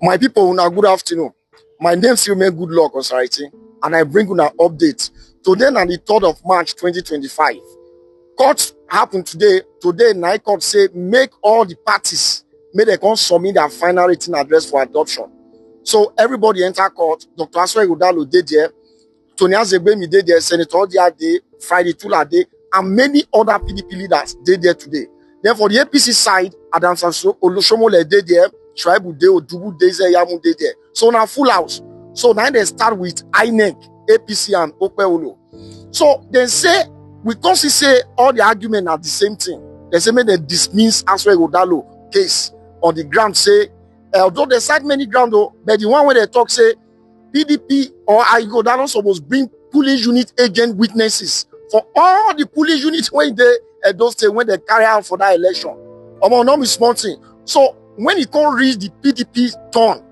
My people, una good afternoon. My name is Silme Good Luck Osarity, and I bring una update. Today, on the 3rd of March 2025, court happened today. Today, Night Court say make all the parties make they come submit their final written address for adoption. So everybody enter court. Dr. Aswa Ighodalo did there. Tony Azegbemi did there. Senator Odia day, Friday Tula day, and many other PDP leaders did there today. Then for the APC side, Adams Olushomole did there. Tribal Day, Odubu Days, Yamu Day there. So now full house. So now they start with INEC, APC, and Okpeolo. So they say, we can't say all the argument are the same thing. They say they dismiss Aswa Ighodalo case on the ground. Say, although they cite many ground, but the one where they talk say PDP or Ighodalo supposed bring police unit agent witnesses for all the police units when they those say when they carry out for that election. Not be small thing. So when it can't reach the PDP turn,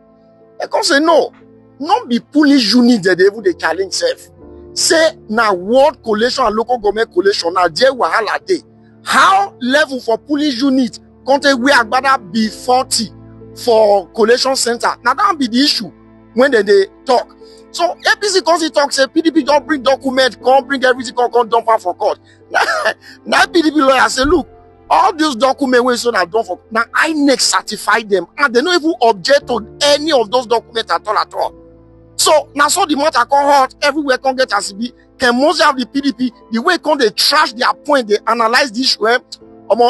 they can't say no, not be police unit that they challenge self. Say now ward collation and local government collation now there wahala dey. How level for police unit can't we agbada be 40 for collation center? Now that be the issue when they talk. So APC can't talk say PDP don't bring document, can't bring everything, can't dump am for court. Now PDP lawyer say look, all those documents we so done for now INEC certify them and they don't even object to any of those documents at all. So now so the matter come hot everywhere can get as be can most of the PDP the way can they trash their point they analyze this way.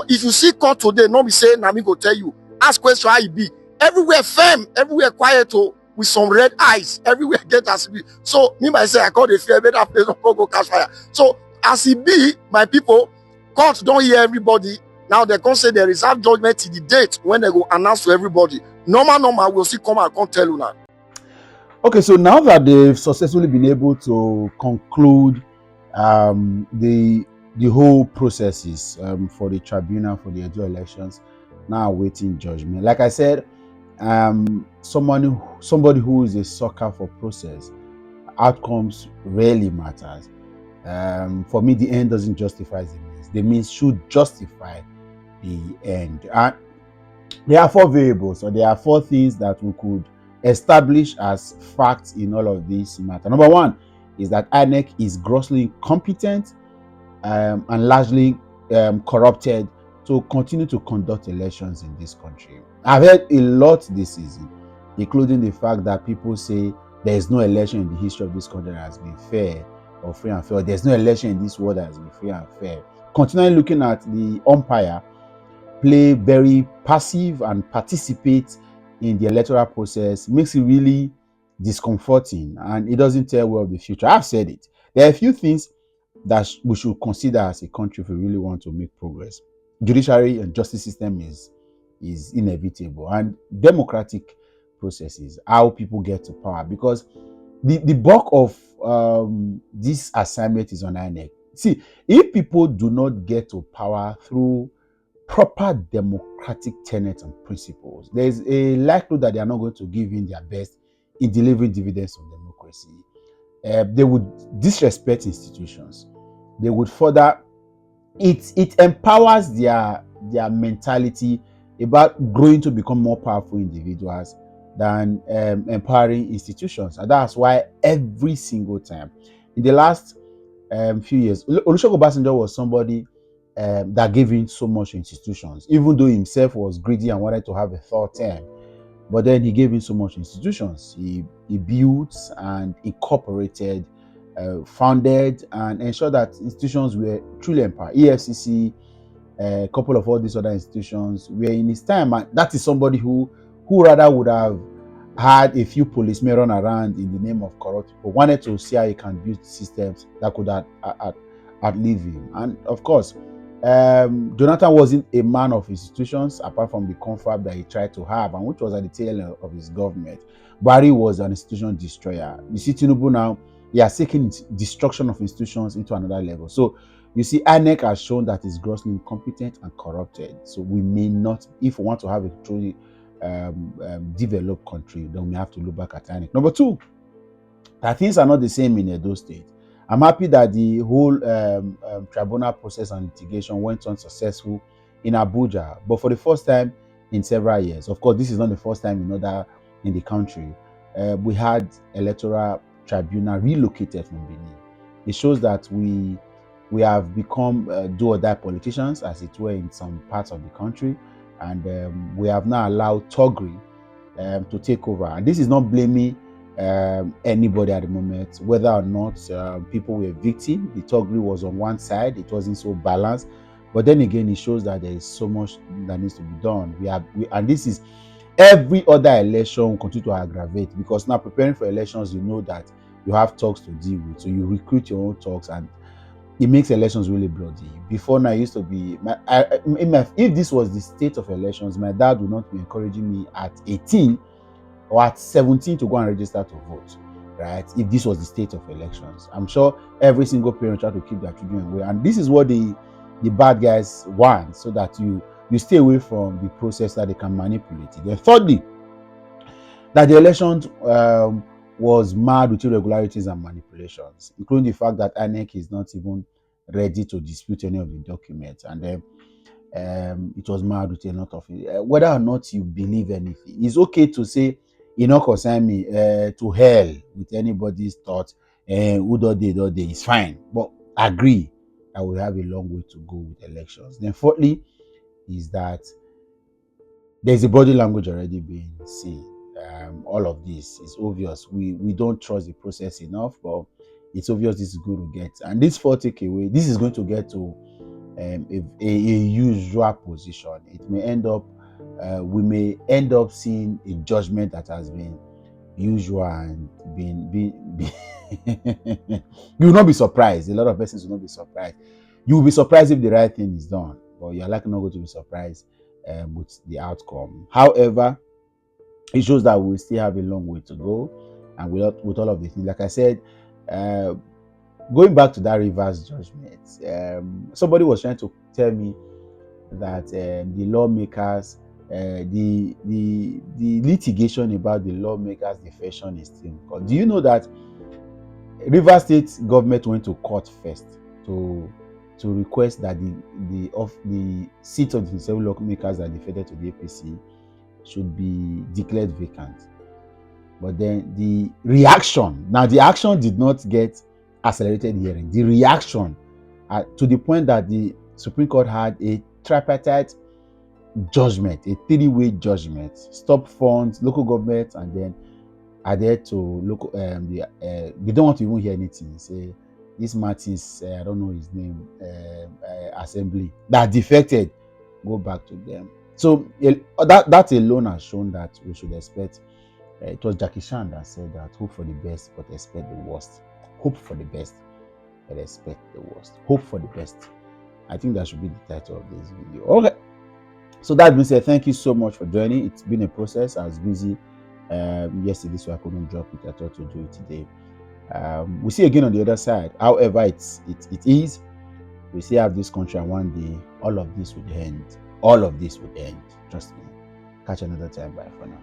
If you see court today, not be saying na me go tell you ask question how it be everywhere firm, everywhere quiet with some red eyes, everywhere get as be. So me myself I call the fear better place don't go catch fire. So as it be, my people, court don't hear everybody. Now they can't say they reserve judgment to the date when they go announce to everybody. Normal will still come and can't tell you now. Okay, so now that they've successfully been able to conclude the whole processes for the tribunal for the Edo elections, now awaiting judgment. Like I said, somebody who is a sucker for process, outcomes rarely matters. For me, the end doesn't justify the means. The means should justify the end. And there are 4 variables, or there are 4 things that we could establish as facts in all of this matter. Number 1 is that INEC is grossly incompetent and largely corrupted to continue to conduct elections in this country. I've heard a lot this season, including the fact that people say there is no election in the history of this country that has been fair or free and fair. There's no election in this world that has been free and fair. Continually looking at the umpire play very passive and participate in the electoral process makes it really discomforting, and it doesn't tell well the future. I've said it. There are a few things that we should consider as a country if we really want to make progress. Judiciary and justice system is inevitable, and democratic processes, how people get to power, because the bulk of this assignment is on INEC. See, if people do not get to power through proper democratic tenets and principles, there is a likelihood that they are not going to give in their best in delivering dividends of democracy. They would disrespect institutions. They would further it empowers their mentality about growing to become more powerful individuals than empowering institutions. And that's why every single time in the last few years, Olusegun Obasanjo was somebody that gave in so much to institutions, even though himself was greedy and wanted to have a 3rd term. But then he gave in so much to institutions. He built and incorporated, founded, and ensured that institutions were truly empowered. EFCC, a couple of all these other institutions were in his time, and that is somebody who rather would have had a few policemen run around in the name of corrupt people, wanted to see how he can build systems that could outlive him. And of course, Jonathan wasn't a man of institutions apart from the confab that he tried to have, and which was at the tail end of his government. Barry was an institution destroyer. You see, Tinubu now, he has taken destruction of institutions into another level. So you see, INEC has shown that it's grossly incompetent and corrupted. So we may not, if we want to have a truly developed country, then we have to look back at INEC. Number 2, that things are not the same in Edo State. I'm happy that the whole tribunal process and litigation went on successful in Abuja, but for the first time in several years. Of course, this is not the first time in other in the country. We had electoral tribunal relocated from Benin. It shows that we have become do or die politicians, as it were, in some parts of the country, and we have now allowed thuggery to take over. And this is not blaming anybody at the moment, whether or not people were victim. The thuggery was on one side; it wasn't so balanced. But then again, it shows that there is so much that needs to be done. And this is every other election will continue to aggravate, because now preparing for elections, you know that you have talks to deal with, so you recruit your own talks, and it makes elections really bloody. Before now, it used to be if this was the state of elections, my dad would not be encouraging me at 18 or at 17 to go and register to vote, right? If this was the state of elections, I'm sure every single parent try to keep their children away, and this is what the bad guys want, so that you stay away from the process, that they can manipulate it. Then thirdly, that the election was marred with irregularities and manipulations, including the fact that INEC is not even ready to dispute any of the documents, and then it was marred with a lot of whether or not you believe anything. It's okay to say, you know, concern me, to hell with anybody's thoughts, who do they, it's fine, but agree that we have a long way to go with elections. Then fourthly is that there's a body language already being seen. All of this is obvious. We don't trust the process enough, but it's obvious this is going to get. And this fourth takeaway, this is going to get to a usual position. It may end up, we may end up seeing a judgment that has been usual and you will not be surprised. A lot of persons will not be surprised. You will be surprised if the right thing is done, but you're likely not going to be surprised with the outcome. However, it shows that we still have a long way to go, and with all of the things, like I said, going back to that reverse judgment, somebody was trying to tell me that the lawmakers, the litigation about the lawmakers' defection is still. Do you know that Rivers State government went to court first to request that the seat of the several lawmakers that defected to the APC should be declared vacant? But then the action did not get accelerated hearing. The reaction, to the point that the Supreme Court had a tripartite judgment, a three-way judgment, stop funds, local government, and then adhere to local. They don't want to even hear anything. Say this Martins, I don't know his name, assembly that defected, go back to them. So that alone has shown that we should expect. It was Jackie Chan that said that hope for the best but expect the worst. Hope for the best but expect the worst. Hope for the best. I think that should be the title of this video. Okay. So that being said, thank you so much for joining. It's been a process. I was busy yesterday, so I couldn't drop it. I thought to do it today. We'll see again on the other side. However, it is. We still have this country, and one day all of this would end. All of this would end. Trust me. Catch another time. Bye for now.